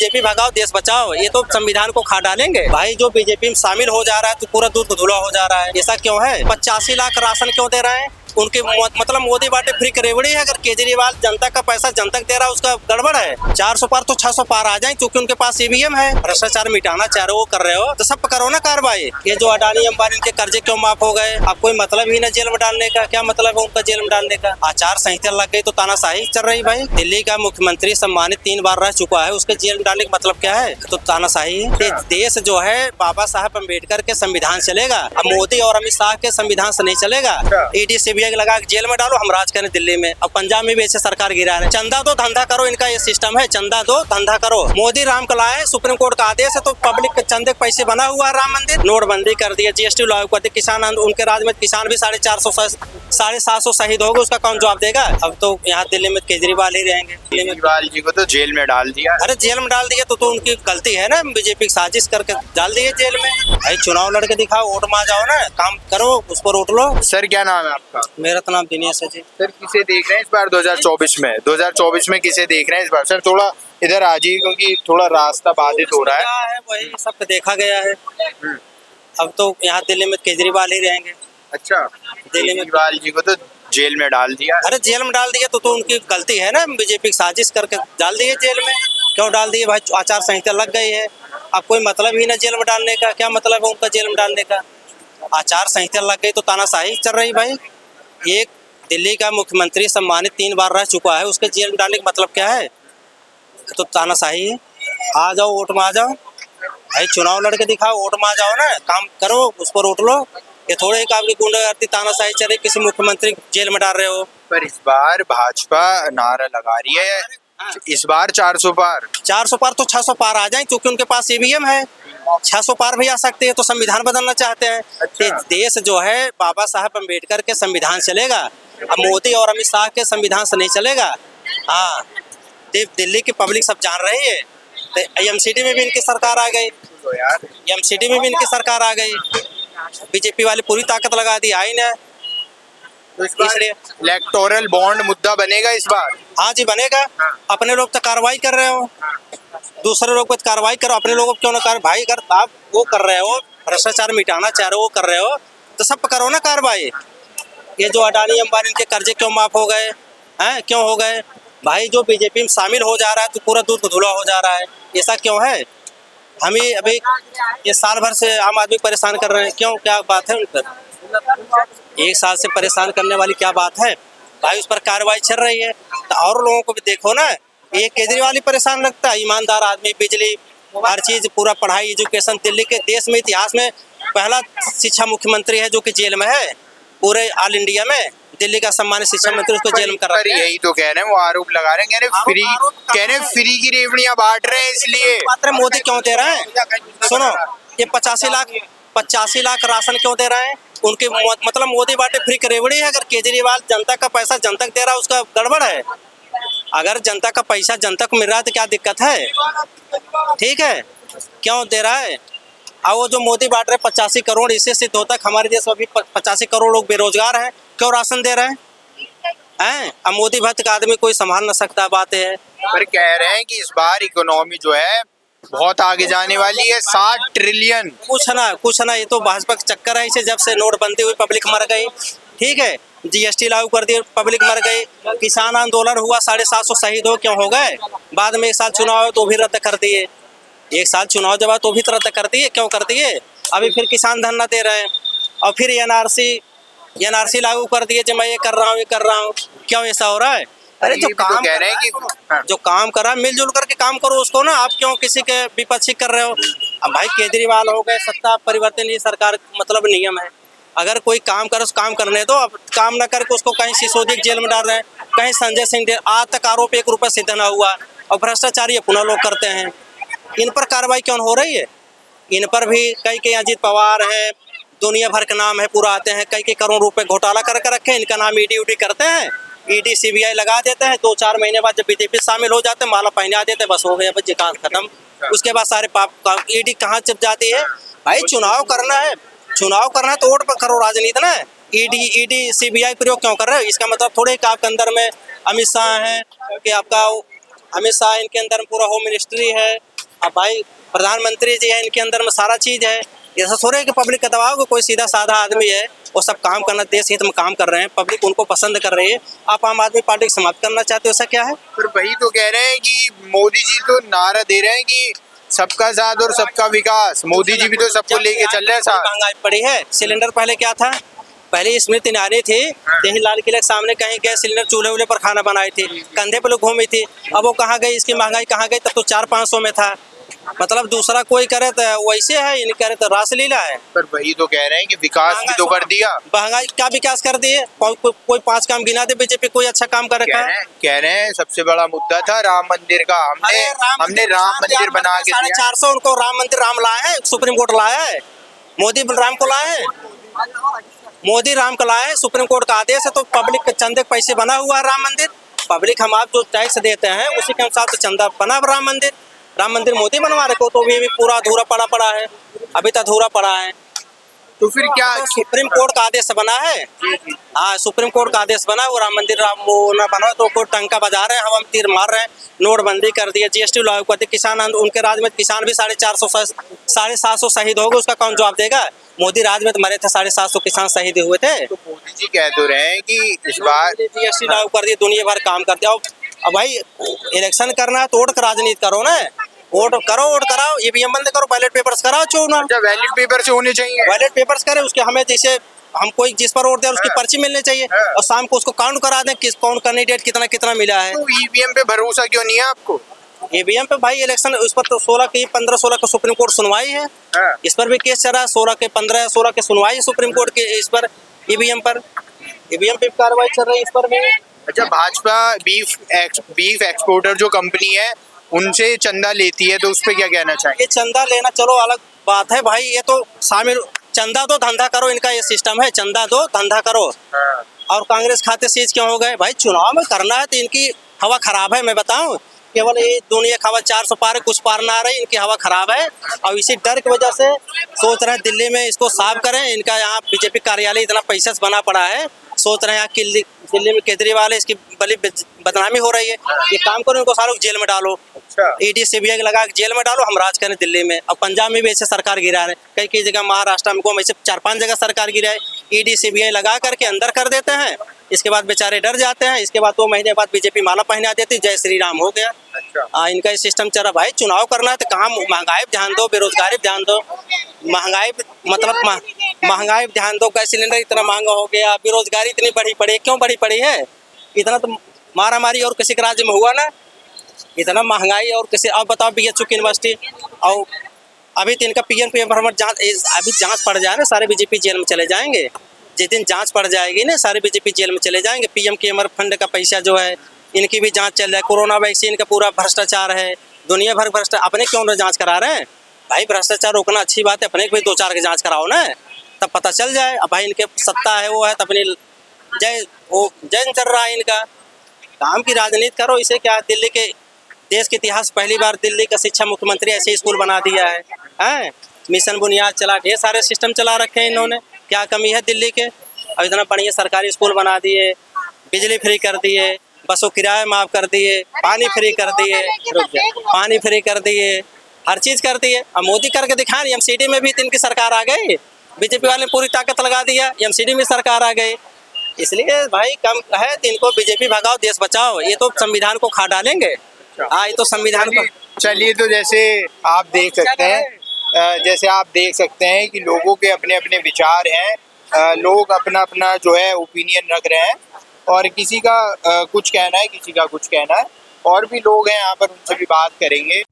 BJP भगाओ देश बचाओ, ये तो संविधान को खा डालेंगे। भाई जो बीजेपी में शामिल हो जा रहा है तो पूरा दूध धुला हो जा रहा है। ऐसा क्यों है? 85 लाख राशन क्यों दे रहे हैं? उनके मतलब मोदी बाटे फ्री करेवड़ी है। अगर केजरीवाल जनता का पैसा जनता दे रहा है उसका गड़बड़ है। 400 पार तो 600 पार आ जाए, क्योंकि उनके पास ईवीएम है। भ्रष्टाचार मिटाना चाह रहे हो, कर रहे हो तो सब करो ना कार्रवाई। ये जो अडानी अंबानी के कर्जे क्यों माफ हो गए? अब कोई मतलब ही ना जेल में डालने का। क्या मतलब है उनका जेल में डालने का? आचार संहिता लग गई तो तानाशाही चल रही। भाई दिल्ली का मुख्यमंत्री सम्मानित 3 बार रह चुका है, उसके जेल में डालने का मतलब क्या है? तो तानाशाही है। देश जो है बाबा साहब अम्बेडकर के संविधान चलेगा। अब मोदी और अमित शाह के संविधान से नहीं चलेगा। ईडी सीबीआई लगा के जेल में डालो, हम राज करें दिल्ली में। अब पंजाब में भी ऐसे सरकार गिरा है। चंदा दो धंधा करो, इनका ये सिस्टम है। चंदा दो धंधा करो। मोदी राम को लाए, सुप्रीम कोर्ट का आदेश है तो पब्लिक के चंदे के पैसे बना हुआ है राम मंदिर। नोटबंदी कर दिया, जीएसटी लागू कर दिया। किसान उनके राज में किसान भी 750 शहीद हो गए, उसका कौन जवाब देगा? अब तो यहाँ दिल्ली में केजरीवाल ही रहेंगे। केजरीवाल जी को तो जेल में डाल दिया। अरे जेल में डाल दिया तो उनकी गलती है ना, बीजेपी की साजिश करके डाल दिए जेल में। भाई चुनाव लड़के दिखाओ, वोट मार जाओ ना, काम करो, उस पर वोट लो। सर क्या नाम है आपका? मेरा तो नाम दिनेश है जी। सर किसे देख रहे हैं इस बार 2024 में? 2024 में किसे देख रहे हैं इस बार? सर थोड़ा इधर आ जाइए, क्योंकि थोड़ा रास्ता बाधित हो रहा है। वही सब देखा गया है। अब तो यहाँ दिल्ली में केजरीवाल ही रहेंगे। अच्छा, दिल्ली में केजरीवाल जी को तो जेल में डाल दिया। अरे जेल में डाल दिया तो उनकी गलती है ना, बीजेपी की साजिश करके डाल दिए जेल में। क्यों डाल दिए भाई? आचार संहिता लग गई है। अब कोई मतलब ही ना जेल में डालने का। क्या मतलब है उनका जेल में डालने का? आचार संहिता लग गई तो तानाशाही चल रही। भाई एक दिल्ली का मुख्यमंत्री सम्मानित 3 बार रह चुका है, उसके जेल में डालने का मतलब क्या है? तो तानाशाही है। आ जाओ, वोट में आ जाओ। भाई चुनाव लड़के दिखाओ, वोट में आ जाओ ना, काम करो, उस पर वोट लो। ये थोड़े एक आपकी गुंडागर्दी तानाशाही चल रही, किसी मुख्यमंत्री जेल में डाल रहे हो। पर इस बार भाजपा नारा लगा रही है, इस बार 400 पार। 400 पार तो 600 पार आ जाए, क्योंकि उनके पास ईवीएम है। 600 पार भी आ सकते हैं तो संविधान बदलना चाहते हैं। अच्छा। देश जो है बाबा साहब अम्बेडकर के संविधान चलेगा। अब मोदी और अमित शाह के संविधान से नहीं चलेगा। हाँ, दिल्ली की पब्लिक सब जान रही है। एमसीडी में भी इनकी सरकार आ गई। एमसीडी में भी इनकी सरकार आ गई। बीजेपी वाले पूरी ताकत लगा दी, आई ना। तो इसलिए इलेक्टोरल बॉन्ड मुद्दा बनेगा इस बार। हाँ जी बनेगा। अपने लोग तो कार्रवाई कर रहे हो, दूसरे लोग पर कार्रवाई करो, अपने लोगों को क्यों ना कार्रवाई? अगर आप वो कर रहे हो, भ्रष्टाचार मिटाना चाह रहे हो, वो कर रहे हो तो सब करो ना कार्रवाई। ये जो अडानी अंबानी के कर्जे क्यों माफ हो गए हैं? क्यों हो गए? भाई जो बीजेपी में शामिल हो जा रहा है तो पूरा दूध धुला हो जा रहा है। ऐसा क्यों है? हम ही अभी ये साल भर से आम आदमी परेशान कर रहे हैं। क्यों, क्या बात है उन पर? 1 साल से परेशान करने वाली क्या बात है? भाई उस पर कार्रवाई चल रही है तो और लोगों को भी देखो ना। ये केजरीवाल ही परेशान लगता है? ईमानदार आदमी, बिजली, हर चीज, पूरा पढ़ाई, एजुकेशन। दिल्ली के देश में इतिहास में पहला शिक्षा मुख्यमंत्री है जो कि जेल में है। पूरे ऑल इंडिया में दिल्ली का सम्मानित शिक्षा मंत्री उसको जेल में कर रहा है। यही तो कह रहे हैं, वो आरोप लगा रहे हैं, कह रहे फ्री की रेवड़ियां बांट रहे हैं इसलिए। मात्र मोदी क्यों दे रहे हैं? सुनो, ये 85 लाख राशन क्यों दे रहे हैं? उनके मतलब मोदी बाटे फ्री करेवड़ी है। अगर केजरीवाल जनता का पैसा जनता दे रहा है उसका गड़बड़ है। अगर जनता का पैसा जनता को मिल रहा है तो क्या दिक्कत है? ठीक है, क्यों दे रहा है? और वो जो मोदी बांट रहे 85 करोड़, इससे सिद्ध होता है हमारे देश में अभी 85 करोड़ लोग बेरोजगार हैं। क्यों राशन दे रहे हैं? अब मोदी भक्त का आदमी कोई संभाल न सकता, बात है। पर कह रहे हैं कि इस बार इकोनॉमी जो है बहुत आगे जाने वाली है, 60 ट्रिलियन। कुछ ना, ये तो भाजपा का चक्कर है। इसे जब से नोटबंदी हुई पब्लिक मर गई। ठीक है, जीएसटी लागू कर दिए, पब्लिक मर गई। किसान आंदोलन हुआ, 750 शहीद हो क्यों हो गए? बाद में 1 साल चुनाव तो भी रद्द कर दिए। 1 साल चुनाव जब तो भी रद्द कर दिए। क्यों कर दिए? अभी फिर किसान धरना दे रहे हैं और फिर एनआरसी लागू कर दिए जो मैं ये कर रहा हूँ। क्यों ऐसा हो रहा है? अरे जो काम कह रहे हैं कि जो काम कर रहा है मिलजुल करके काम करो उसको ना। आप क्यों किसी के विपक्षी कर रहे हो? अब भाई केजरीवाल हो गए, सत्ता परिवर्तन ये सरकार मतलब नियम है। अगर कोई काम करे उसको काम करने दो। अब काम ना करके उसको कहीं सिसोदिया जेल में डाल रहे हैं, कहीं संजय सिंह, आज तक आरोप 1 रुपया सिद्ध ना हुआ। और भ्रष्टाचार ये पुनः लोग करते हैं। इन पर कार्रवाई क्यों हो रही है? इन पर भी कई अजीत पवार है, दुनिया भर का नाम है, पूरा आते हैं। कई करोड़ रुपए घोटाला करके रखे, इनका नाम ईडी करते हैं। ईडी सीबीआई लगा देते हैं। 2-4 महीने बाद जब बीजेपी शामिल हो जाते हैं, माला पहना देते हैं, बस हो गया बच्चे, काम खत्म। उसके बाद सारे पाप। ईडी कहाँ चप जाती है? भाई चुनाव करना है तो वोट पर करो राजनीति ना। ईडी सीबीआई प्रयोग क्यों कर रहे हो? इसका मतलब थोड़े कि आपके अंदर में अमित शाह है कि आपका अमित शाह, इनके अंदर पूरा होम मिनिस्ट्री है, अब भाई प्रधानमंत्री जी है, इनके अंदर में सारा चीज है। ऐसा थोड़ा है कि पब्लिक का दबाव को कोई सीधा साधा आदमी है वो सब काम करना, देश हित में काम कर रहे हैं, पब्लिक उनको पसंद कर रही है। आप आम आदमी पार्टी को समाप्त करना चाहते हो, ऐसा क्या है? पर वही तो कह रहे हैं कि मोदी जी तो नारा दे रहे हैं कि सबका साथ और सबका विकास। मोदी जी भी तो सबको लेके चल रहे हैं साथ। महंगाई पड़ी है। सिलेंडर पहले क्या था? पहले स्मृति ईरानी थी, यही लाल किले के सामने कहीं गए सिलेंडर चूल्हे वूल्हे पर खाना बनाई थी, कंधे पे लोग घूमी थी। अब वो कहाँ गई? इसकी महंगाई कहाँ गई? तब तो 400-500 में था। मतलब दूसरा कोई करे तो वैसे है, इन करे तो रासलीला है। पर वही तो कह रहे हैं कि विकास भी तो कर दिया। महंगाई क्या विकास कर दिए? कोई 5 काम गिना दे बीजेपी, कोई अच्छा काम कर रखा है? कह रहे हैं सबसे बड़ा मुद्दा था राम मंदिर का। हमने राम मंदिर बना के 450 उनको राम मंदिर राम लाया है, सुप्रीम कोर्ट लाया है। मोदी राम को लाया है, मोदी राम को लाया है, सुप्रीम कोर्ट का आदेश है। तो पब्लिक के चंदे के पैसे बना हुआ है राम मंदिर। पब्लिक हम आप जो टैक्स देते हैं उसी के अनुसार तो चंदा बना राम मंदिर मोदी बनवा रखे, तो भी पूरा अधूरा पड़ा है, अभी तक अधूरा पड़ा है। तो फिर क्या सुप्रीम कोर्ट का आदेश बना है? हाँ, सुप्रीम कोर्ट का आदेश बना, वो राम मंदिर वो ना बना तो कोई टंका बजा रहे हैं, हम तीर मार रहे हैं। नोटबंदी कर दिया, जीएसटी लागू कर दिया, किसान उनके राज में किसान भी 750 शहीद हो गए, उसका कौन जवाब देगा? मोदी राज में तो मरे थे 750 किसान शहीद हुए थे। तो मोदी जी कह तो रहे हैं कि इस बार जीएसटी लागू कर दिया, दुनिया भर काम करते। अब भाई इलेक्शन करना है तो वोट का राजनीति करो ना, वोट कराओ, ईवीएम बंद करो, बैलेट पेपर्स कराओ, चुनाव बैलेट पेपर से होने चाहिए। बैलेट पेपर्स करें, उसके हमें जैसे हम कोई जिस पर वोट दे उसकी पर्ची मिलनी चाहिए, और शाम को उसको काउंट करा दें किस कौन कैंडिडेट कितना मिला है। तो ईवीएम पे भरोसा क्यों नहीं है आपको? ईवीएम पे भाई इलेक्शन उस पर तो 15-16 का सुप्रीम कोर्ट सुनवाई है, इस पर भी केस चल रहा है। 15-16 के सुनवाई है सुप्रीम कोर्ट के इस पर, ईवीएम पे कार्रवाई चल रही है इस पर भी। अच्छा, भाजपा बीफ एक्सपोर्टर जो कंपनी है उनसे चंदा लेती है, तो उस पर क्या कहना चाहिए? ये चंदा लेना चलो अलग बात है भाई, ये तो शामिल चंदा दो धंधा करो, इनका ये सिस्टम है, चंदा दो धंधा करो। और कांग्रेस खाते सीज क्यों हो गए? भाई चुनाव में करना है तो इनकी हवा खराब है, मैं बताऊं, केवल ये दुनिया की हवा 400 पार है, कुछ पार ना आ रही, इनकी हवा खराब है। और इसी डर की वजह से सोच रहे हैं दिल्ली में इसको साफ करें। इनका यहाँ बीजेपी कार्यालय इतना पैसा से बना पड़ा है, सोच रहे हैं यहाँ दिल्ली में केजरीवाल है, इसकी बड़ी बदनामी हो रही है। ये काम करो, इनको सारों जेल में डालो, ईडी सीबीआई लगा के जेल में डालो, हम राज करें दिल्ली में। अब पंजाब में भी ऐसे सरकार गिरा रहे, कई जगह महाराष्ट्र में ऐसे 4-5 जगह सरकार गिरा है, ईडी सीबीआई लगा करके अंदर कर देते हैं। इसके बाद बेचारे डर जाते हैं, इसके बाद 2 महीने बाद बीजेपी माला पहना देती, जय श्री राम हो गया। इनका ये सिस्टम चल रहा। भाई चुनाव करना है तो कहाँ महंगाई ध्यान दो, बेरोजगारी ध्यान दो, महंगाई ध्यान दो। गैस सिलेंडर इतना महंगा हो गया, बेरोजगारी इतनी बढ़ी पड़ी, क्यों बढ़ी पड़ी है? इतना तो मारामारी और किसी के राज्य में हुआ ना, इतना महंगाई और किसी। अब बताओ BHU की यूनिवर्सिटी, और अभी तो इनका PM जांच पड़ जाए ना, सारे बीजेपी जेल में चले जाएंगे। जिस दिन जांच पड़ जाएगी ना, सारे बीजेपी जेल में चले जाएंगे। PM फंड का पैसा जो है इनकी भी जांच चल रहा है, कोरोना वैक्सीन का पूरा भ्रष्टाचार है, दुनिया भर भ्रष्टाचार। अपने क्यों ना जांच करा रहे हैं? भाई भ्रष्टाचार रोकना अच्छी बात है, अपने भी 2-4 की जांच कराओ ना, तब पता चल जाए। अब भाई इनके सत्ता है वो है, तो अपनी जय चल रहा है इनका, काम की राजनीति करो। इसे क्या, दिल्ली के देश के इतिहास पहली बार दिल्ली का शिक्षा मुख्यमंत्री ऐसे स्कूल बना दिया है, मिशन बुनियाद चला, ढेर सारे सिस्टम चला रखे हैं इन्होंने। क्या कमी है दिल्ली के? अब इतना बढ़िया सरकारी स्कूल बना दिए, बिजली फ्री कर दिए, बसों किराए माफ कर दिए, पानी फ्री कर दिए, हर चीज कर दिए। अब मोदी करके दिखा रही, MCD में भी इनकी सरकार आ गई, बीजेपी वाले पूरी ताकत लगा दिया, MCD में सरकार आ गई। इसलिए भाई कम है तो इनको बीजेपी भगाओ, देश बचाओ, ये तो संविधान को खा डालेंगे। हाँ, ये तो संविधान को। चलिए, तो जैसे आप देख सकते हैं कि लोगों के अपने अपने विचार हैं, लोग अपना अपना जो है ओपिनियन रख रहे हैं, और किसी का कुछ कहना है, किसी का कुछ कहना है, और भी लोग हैं यहाँ पर, उनसे भी बात करेंगे।